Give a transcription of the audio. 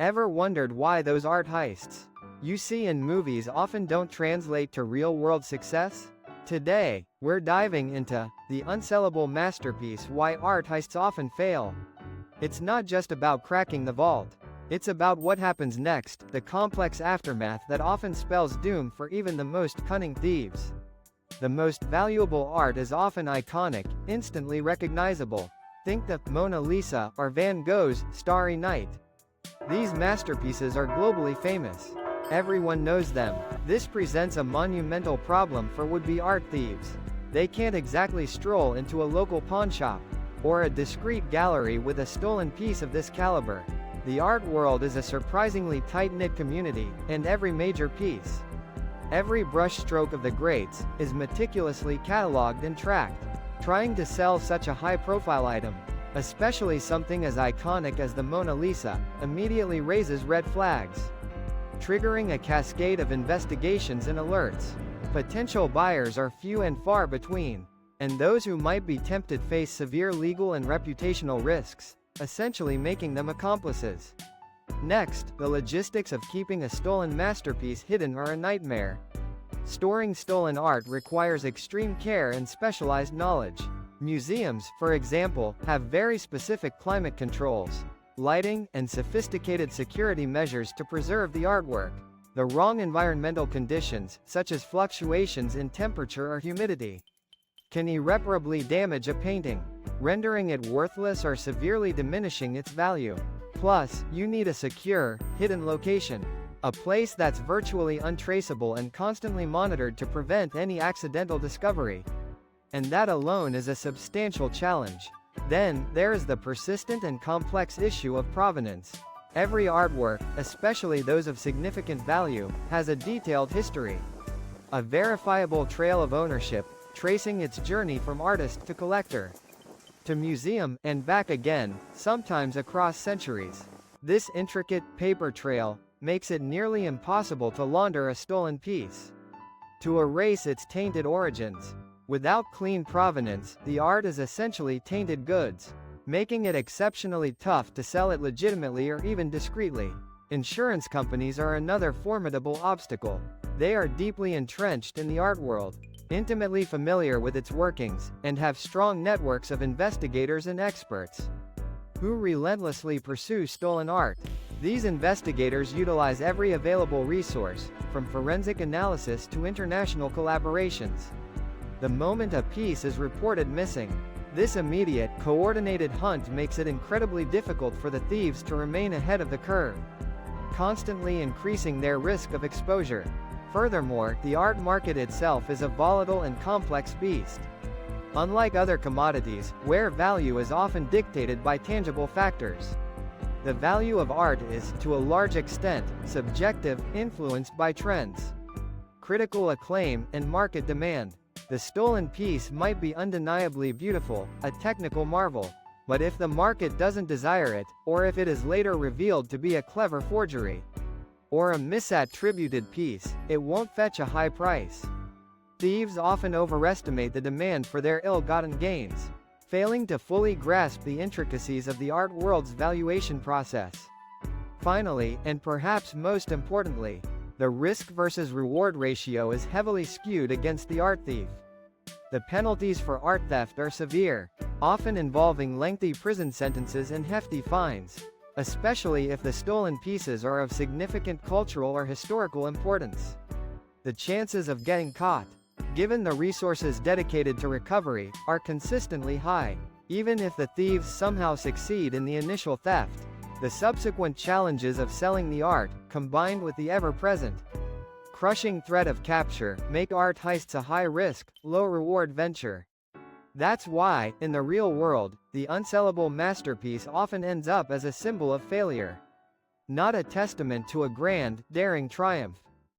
Ever wondered why those art heists you see in movies often don't translate to real-world success? Today, we're diving into the unsellable masterpiece: why art heists often fail. It's not just about cracking the vault. It's about what happens next, the complex aftermath that often spells doom for even the most cunning thieves. The most valuable art is often iconic, instantly recognizable. Think the Mona Lisa or Van Gogh's Starry Night. These masterpieces are globally famous. Everyone knows them. This presents a monumental problem for would-be art thieves. They can't exactly stroll into a local pawn shop or a discreet gallery with a stolen piece of this caliber. The art world is a surprisingly tight-knit community, and every major piece, every brushstroke of the greats, is meticulously catalogued and tracked. Trying to sell such a high-profile item, especially something as iconic as the Mona Lisa, immediately raises red flags, triggering a cascade of investigations and alerts. Potential buyers are few and far between, and those who might be tempted face severe legal and reputational risks, essentially making them accomplices. Next, the logistics of keeping a stolen masterpiece hidden are a nightmare. Storing stolen art requires extreme care and specialized knowledge. Museums, for example, have very specific climate controls, lighting, and sophisticated security measures to preserve the artwork. The wrong environmental conditions, such as fluctuations in temperature or humidity, can irreparably damage a painting, rendering it worthless or severely diminishing its value. Plus, you need a secure, hidden location, a place that's virtually untraceable and constantly monitored to prevent any accidental discovery. And that alone is a substantial challenge. Then, there is the persistent and complex issue of provenance. Every artwork, especially those of significant value, has a detailed history, a verifiable trail of ownership, tracing its journey from artist to collector, to museum, and back again, sometimes across centuries. This intricate, paper trail makes it nearly impossible to launder a stolen piece, to erase its tainted origins. Without clean provenance, the art is essentially tainted goods, making it exceptionally tough to sell it legitimately or even discreetly. Insurance companies are another formidable obstacle. They are deeply entrenched in the art world, intimately familiar with its workings, and have strong networks of investigators and experts who relentlessly pursue stolen art. These investigators utilize every available resource, from forensic analysis to international collaborations. The moment a piece is reported missing, this immediate, coordinated hunt makes it incredibly difficult for the thieves to remain ahead of the curve, constantly increasing their risk of exposure. Furthermore, the art market itself is a volatile and complex beast. Unlike other commodities, where value is often dictated by tangible factors, the value of art is, to a large extent, subjective, influenced by trends, critical acclaim, and market demand. The stolen piece might be undeniably beautiful, a technical marvel, but if the market doesn't desire it, or if it is later revealed to be a clever forgery, or a misattributed piece, it won't fetch a high price. Thieves often overestimate the demand for their ill-gotten gains, failing to fully grasp the intricacies of the art world's valuation process. Finally, and perhaps most importantly, the risk versus reward ratio is heavily skewed against the art thief. The penalties for art theft are severe, often involving lengthy prison sentences and hefty fines, especially if the stolen pieces are of significant cultural or historical importance. The chances of getting caught, given the resources dedicated to recovery, are consistently high. Even if the thieves somehow succeed in the initial theft, the subsequent challenges of selling the art, combined with the ever-present, crushing threat of capture, make art heists a high-risk, low-reward venture. That's why, in the real world, the unsellable masterpiece often ends up as a symbol of failure, not a testament to a grand, daring triumph.